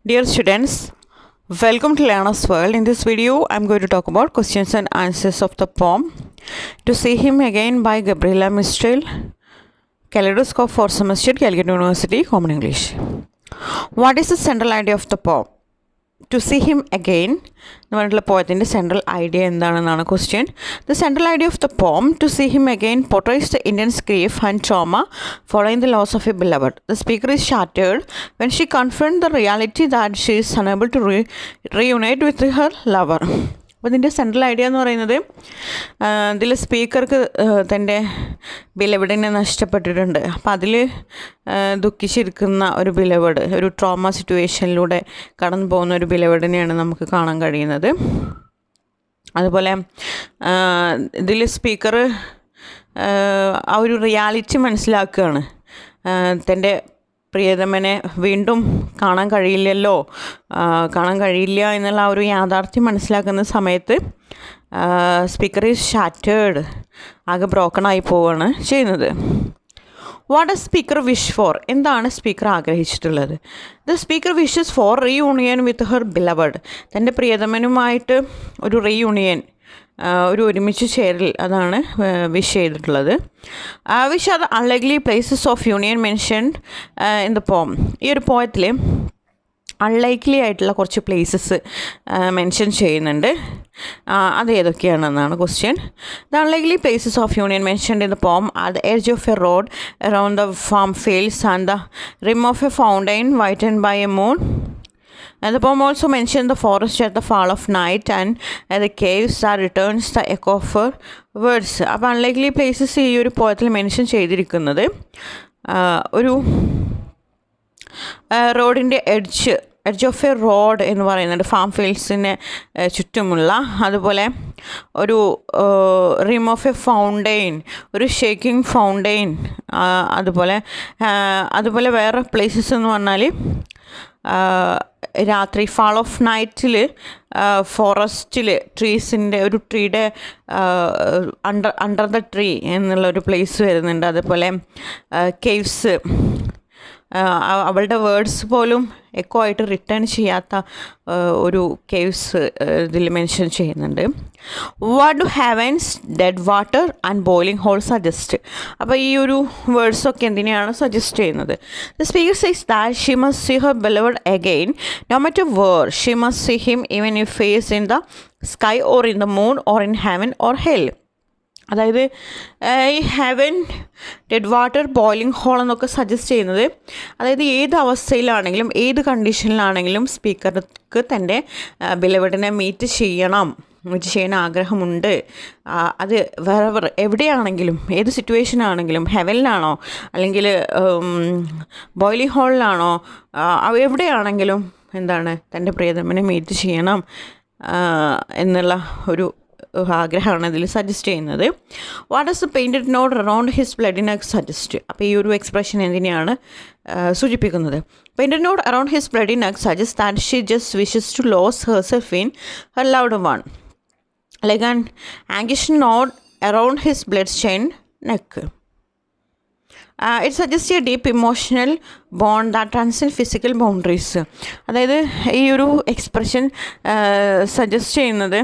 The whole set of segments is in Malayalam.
Dear students, welcome to Learner's World. In this video, I am going to talk about questions and answers of the poem To See Him Again by Gabriela Mistral, Kaleidoscope for Semester, Calicut University, Common English. What is the central idea of the poem? To see him again, എന്ന് പറഞ്ഞിട്ടുള്ള പോയത്തിൻ്റെ സെൻട്രൽ ഐഡിയ എന്താണെന്നാണ് question. The central idea of the poem to see him again portrays the Indian's grief and trauma following the loss of a beloved. The speaker is shattered when she confronts the reality that she is unable to reunite with her lover. അപ്പോൾ ഇതിൻ്റെ സെൻട്രൽ ഐഡിയ എന്ന് പറയുന്നത് ഇതിൽ സ്പീക്കർക്ക് തൻ്റെ ബിലവഡിനെ നഷ്ടപ്പെട്ടിട്ടുണ്ട്. അപ്പോൾ അതിൽ ദുഃഖിച്ചിരിക്കുന്ന ഒരു ബിലവഡ്, ഒരു ട്രോമ സിറ്റുവേഷനിലൂടെ കടന്നു പോകുന്ന ഒരു ബിലവഡിനെയാണ് നമുക്ക് കാണാൻ കഴിയുന്നത്. അതുപോലെ ഇതിൽ സ്പീക്കർ ആ ഒരു റിയാലിറ്റി മനസ്സിലാക്കുകയാണ്. തൻ്റെ പ്രിയതമനെ വീണ്ടും കാണാൻ കഴിയില്ല എന്നുള്ള ആ ഒരു യാഥാർത്ഥ്യം മനസ്സിലാക്കുന്ന സമയത്ത് സ്പീക്കർ ഈസ് ഷാറ്റേർഡ്, ആകെ ബ്രോക്കണായി പോവുകയാണ് ചെയ്യുന്നത്. What a speaker wish for? എന്താണ് സ്പീക്കർ ആഗ്രഹിച്ചിട്ടുള്ളത്? The speaker wishes for reunion with her beloved. തൻ്റെ പ്രിയതമനുമായിട്ട് ഒരു റീയൂണിയൻ, ഒരു ഒരുമിച്ച് ചേരൽ, അതാണ് വിഷ് ചെയ്തിട്ടുള്ളത്. Wish are the unlikely places of union mentioned in the പോം. ഈ ഒരു പോയത്തിൽ അൺലൈക്ലി ആയിട്ടുള്ള കുറച്ച് പ്ലേസസ് മെൻഷൻ ചെയ്യുന്നുണ്ട്. അത് ഏതൊക്കെയാണെന്നാണ് question. The unlikely places of union mentioned in the poem are the edge of a road around the farm fields and the rim of a fountain whitened by a moon. And the poem also mentions the forest at the fall of night and the caves that returns the echo of her words. അപ്പോൾ അൺലൈക്ലി പ്ലേസസ് ഈ ഒരു പോയത്തിൽ മെൻഷൻ ചെയ്തിരിക്കുന്നത് ഒരു റോഡിൻ്റെ എഡ്ജ് ഓഫ് എ റോഡ് എന്ന് പറയുന്നുണ്ട്, ഫാം ഫീൽഡ്സിന് ചുറ്റുമുള്ള. അതുപോലെ ഒരു റിം ഓഫ് എ ഫൗണ്ടെയിൻ, ഒരു ഷേക്കിംഗ് ഫൗണ്ടെയിൻ. അതുപോലെ വേറെ പ്ലേസസ് എന്ന് പറഞ്ഞാൽ രാത്രി ഫാൾ ഓഫ് നൈറ്റിൽ ഫോറസ്റ്റിൽ ട്രീസിൻ്റെ ഒരു ട്രീയുടെ അണ്ടർ ദ ട്രീ എന്നുള്ളൊരു പ്ലേസ് വരുന്നുണ്ട്. അതുപോലെ കേവ്സ്, അവളുടെ വേർഡ്സ് പോലും എക്കോ ആയിട്ട് റിട്ടേൺ ചെയ്യാത്ത ഒരു കേവ്സ് ഇതിൽ മെൻഷൻ ചെയ്യുന്നുണ്ട്. What do heavens, dead water and boiling hole suggest? അപ്പോൾ ഈ ഒരു വേർഡ്സൊക്കെ എന്തിനെയാണ് സജസ്റ്റ് ചെയ്യുന്നത്? The speaker says that she must see her beloved again no matter where. She must see him even if face in the sky or in the moon or in heaven or hell. അതായത് ഈ heaven, dead water, boiling hole എന്നൊക്കെ സജസ്റ്റ് ചെയ്യുന്നത്, അതായത് ഏത് അവസ്ഥയിലാണെങ്കിലും ഏത് കണ്ടീഷനിലാണെങ്കിലും സ്പീക്കർക്ക് തൻ്റെ ബിലവഡിനെ മീറ്റ് ചെയ്യാൻ ആഗ്രഹമുണ്ട്. അത് വേറെ എവിടെയാണെങ്കിലും, ഏത് സിറ്റുവേഷനാണെങ്കിലും, ഹെവനിലാണോ അല്ലെങ്കിൽ ബോയിലിംഗ് ഹോളിലാണോ, എവിടെയാണെങ്കിലും എന്താണ്, തൻ്റെ പ്രിയതമനെ മീറ്റ് ചെയ്യണം എന്നുള്ള ഒരു ആഗ്രഹമാണ് ഇതിൽ സജസ്റ്റ് ചെയ്യുന്നത്. What is the painted knot around his bloody neck suggest? അപ്പോൾ ഈ ഒരു എക്സ്പ്രഷൻ എന്തിനെയാണ് സൂചിപ്പിക്കുന്നത്? Painted knot around his bloody neck suggest that she just wishes to lose herself in her loved one, like an anguish knot around his blood stained neck. It suggest a deep emotional bond that transcend physical boundaries. അതായത് ഈ ഒരു എക്സ്പ്രഷൻ സജസ്റ്റ് ചെയ്യുന്നത്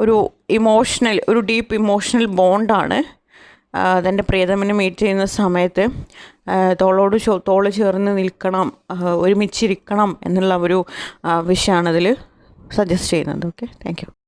ഒരു ഡീപ്പ് ഇമോഷണൽ ബോണ്ടാണ്. തൻ്റെ പ്രിയതമനെ മീറ്റ് ചെയ്യുന്ന സമയത്ത് തോള് ചേർന്ന് നിൽക്കണം, ഒരുമിച്ചിരിക്കണം എന്നുള്ള ഒരു വിഷയമാണ് ഇതിൽ സജസ്റ്റ് ചെയ്യുന്നത്. Okay, thank you.